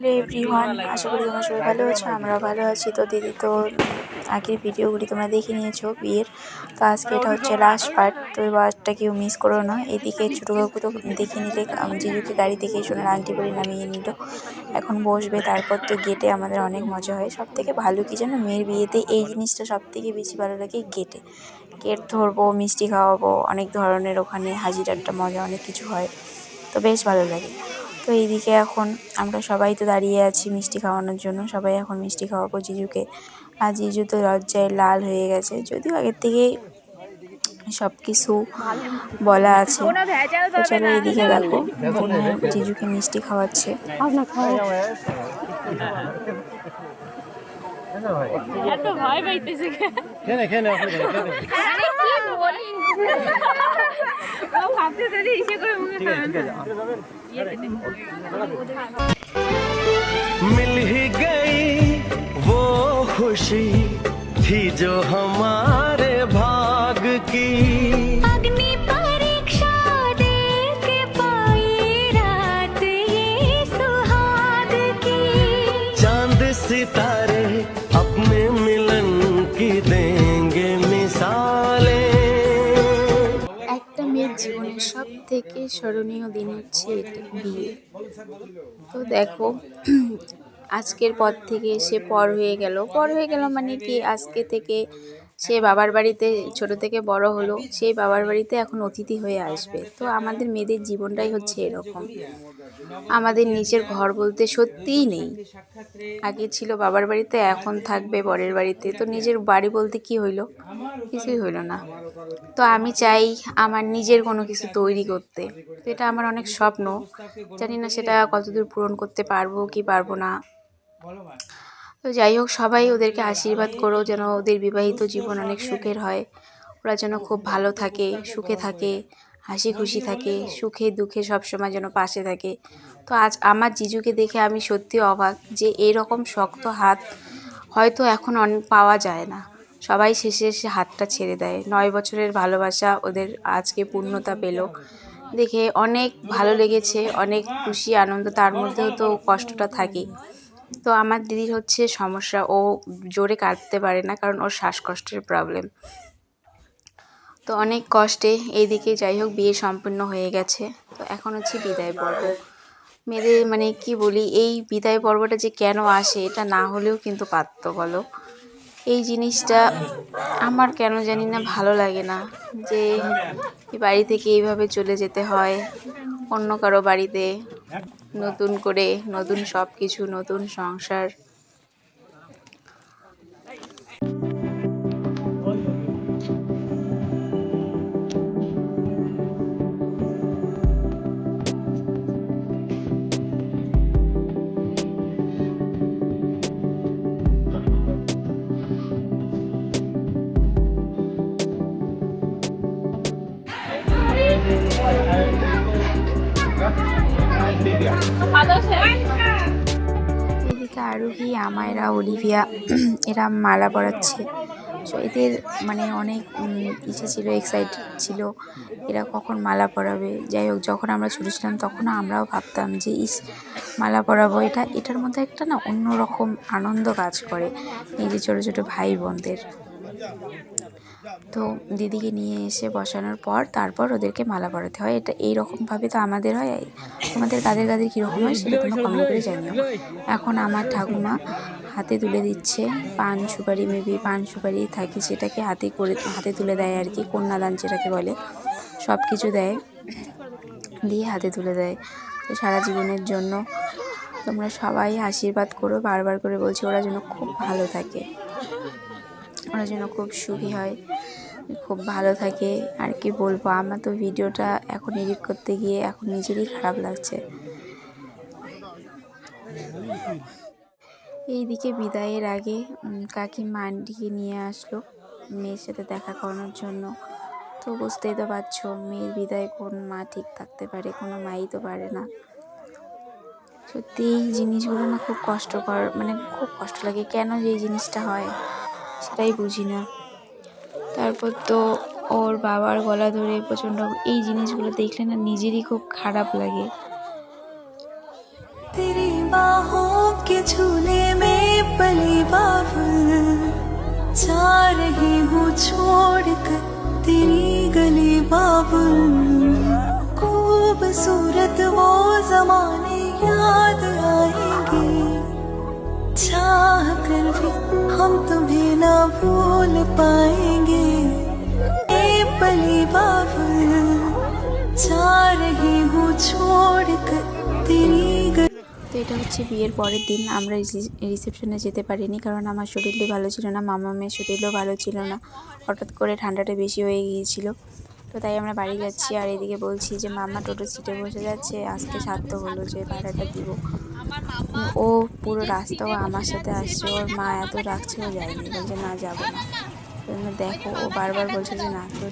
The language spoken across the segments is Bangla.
হ্যালো এভরিওয়ান, আশা করি তোমরা সবাই ভালো আছো। আমরাও ভালো আছি। তো দিদি তো আগের ভিডিওগুলি তোমরা দেখে নিয়েছো বিয়ের। তো আজকে এটা হচ্ছে লাস্ট পার্ট। তো এই পার্টটা কেউ মিস করো না। এদিকে ছোটো কাকু তো দেখে নিলে জিজুকে গাড়ি থেকে সোনার আংটি পরে নামিয়ে নিল। এখন বসবে, তারপর তো গেটে আমাদের অনেক মজা হয়। সব থেকে ভালো কি জানো, মেয়ের বিয়েতে এই জিনিসটা সব থেকে বেশি ভালো লাগে। গেট ধরবো, মিষ্টি খাওয়াবো, অনেক ধরনের ওখানে হাসি ঠাট্টা মজা অনেক কিছু হয়। তো বেশ ভালো লাগে। তো এইদিকে এখন আমরা সবাই তো দাঁড়িয়ে আছি মিষ্টি খাওয়ানোর জন্য। সবাই এখন মিষ্টি খাওয়াবো জিজুকে। আর জিজু তো লজ্জায় লাল হয়ে গেছে, যদিও আগের থেকে সব কিছু বলা আছে। তো চলো এইদিকে দেখো, বোনের জিজুকে মিষ্টি খাওয়াচ্ছে। मिल ही गई वो खुशी थी जो हमारे भाग की। अग्नि परीक्षा दे के पाई रात ये सुहाग की। चांद सितारे अपने मिलन की देंगे मिसालें। একটা মেয়ের জীবনের সব থেকে স্মরণীয় দিন হচ্ছে এটা, বিয়ে। তো দেখো, আজকের পর থেকে সে পর হয়ে গেল মানে কি, আজকে থেকে সে বাবার বাড়িতে ছোট থেকে বড় হলো, সেই বাবার বাড়িতে এখন অতিথি হয়ে আসবে। তো আমাদের মেয়েদের জীবনটাই হচ্ছে এরকম। আমাদের নিজের ঘর বলতে সত্যিই নেই। আগে ছিল বাবার বাড়িতে, এখন থাকবে বরের বাড়িতে। তো নিজের বাড়ি বলতে কি হইলো? কিছুই হইলো না। তো আমি চাই আমার নিজের কোনো কিছু তৈরি করতে। তো এটা আমার অনেক স্বপ্ন। জানি না সেটা কতদূর পূরণ করতে পারবো কি পারবো না। তো যাই হোক, সবাই ওদেরকে আশীর্বাদ করো যেন ওদের বিবাহিত জীবন অনেক সুখের হয়। ওরা যেন খুব ভালো থাকে, সুখে থাকে, হাসি খুশি থাকে, সুখে দুঃখে সবসময় যেন পাশে থাকে। তো আজ আমার জিজুকে দেখে আমি সত্যি অবাক যে এরকম শক্ত হাত হয়তো এখন পাওয়া যায় না। সবাই শেষে এসে হাতটা ছেড়ে দেয়। 9 বছরের ভালোবাসা ওদের আজকে পূর্ণতা পেল দেখে অনেক ভালো লেগেছে, অনেক খুশি আনন্দ। তার মধ্যেও তো কষ্টটা থাকেই। তো আমার দিদির হচ্ছে সমস্যা, ও জোরে কাঁদতে পারে না, কারণ ওর শ্বাসকষ্টের প্রবলেম। তো অনেক কষ্টে এইদিকে যাই হোক বিয়ে সম্পূর্ণ হয়ে গেছে। তো এখন হচ্ছে বিদায় পর্ব। মেয়েদের মানে কি বলি, এই বিদায় পর্বটা যে কেন আসে, এটা না হলেও কিন্তু পারত বলো। এই জিনিসটা আমার কেন জানি না ভালো লাগে না, যে এই বাড়ি থেকে এইভাবে চলে যেতে হয় অন্য কারো বাড়িতে, নতুন করে নতুন সব কিছু, নতুন সংসার। এদিকে আরোহী, আমায়রা, অলিভিয়া এরা মালা পরাচ্ছে। সো এদের মানে অনেক ইচ্ছে ছিল, এক্সাইটেড ছিল এরা কখন মালা পরাবে। যাই হোক, যখন আমরা ছোটো ছিলাম তখনও আমরাও ভাবতাম যে মালা পরাবো। এটার মধ্যে একটা না অন্যরকম আনন্দ কাজ করে এই যে ছোটো ছোটো ভাই বোনদের। তো দিদিকে নিয়ে এসে বসানোর পর তারপর ওদেরকে মালা পরাতে হয়। এটা এইরকমভাবে তো আমাদের হয়। তোমাদের কাদের কাদের কীরকম হয় সেটা তোমরা কমেন্ট করে জানিও। এখন আমার ঠাকুমা হাতে তুলে দিচ্ছে পান সুপারি, মেবি পান সুপারি থাকে সেটাকে হাতে তুলে দেয় আর কি, কন্যাদান যেটাকে বলে। সব কিছু দেয়, দিয়ে হাতে তুলে দেয়। তো সারা জীবনের জন্য তোমরা সবাই আশীর্বাদ করো, বারবার করে বলছি, ওরা যেন খুব ভালো থাকে, ওরা যেন খুব সুখী হয়, খুব ভালো থাকে। আর কি বলবো, আমার তো ভিডিওটা এখন এডিট করতে গিয়ে এখন নিজেরই খারাপ লাগছে। এইদিকে বিদায়ের আগে কাকিমা আন্টিকে নিয়ে আসলো মেয়ের সাথে দেখা করানোর জন্য। তো বুঝতেই তো পারছো, মেয়ের বিদায় কোন মা ঠিক থাকতে পারে? কোনো মাই তো পারে না। সত্যি এই জিনিসগুলো না খুব কষ্টকর, মানে খুব কষ্ট লাগে। কেন যে এই জিনিসটা হয় সেটাই বুঝি না। তারপর তো ওর বাবার গলা ধরে প্রচণ্ড, এই জিনিসগুলো দেখলে না নিজেরই খুব খারাপ লাগে। बाहों के झूले में पली बाबुल जा रही हूँ छोड़कर तेरी गली बाबुल खूबसूरत वो जमाने याद आएंगे चाह कर भी हम तुम्हें ना भूल पाएंगे ए पली बाबुल जा रही हूँ छोड़कर तेरी गली। তো এটা হচ্ছে বিয়ের পরের দিন। আমরা রিসেপশনে যেতে পারিনি, কারণ আমার শরীরটা ভালো ছিল না, মামামের শরীরও ভালো ছিল না, হঠাৎ করে ঠান্ডাটা বেশি হয়ে গিয়েছিল। তো তাই আমরা বাড়ি যাচ্ছি, আর এদিকে বলছি যে মামা টোটো সিটে বসে যাচ্ছে, আজকে সাধ্য হলো যে ভাড়াটা দিব। ও পুরো রাস্তাও আমার সাথে আসছে, ওর মা এত ডাকছে ও যায়নি, বলছে না যাবো না। দেখো ও বারবার বলছে যে না। তো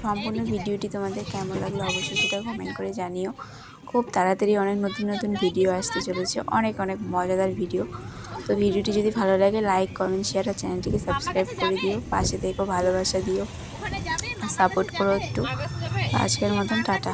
সম্পূর্ণ ভিডিওটি তোমাদের কেমন লাগলো অবশ্যই সেটা কমেন্ট করে জানিও। খুব তাড়াতাড়ি অনেক নতুন নতুন ভিডিও আসতে চলেছে, অনেক অনেক মজাদার ভিডিও। তো ভিডিওটি যদি ভালো লাগে লাইক কমেন্ট শেয়ার আর চ্যানেলটিকে সাবস্ক্রাইব করে দিও, পাশে থেকো, ভালোবাসা দিও, সাপোর্ট করো একটু। আজকের মতন টাটা।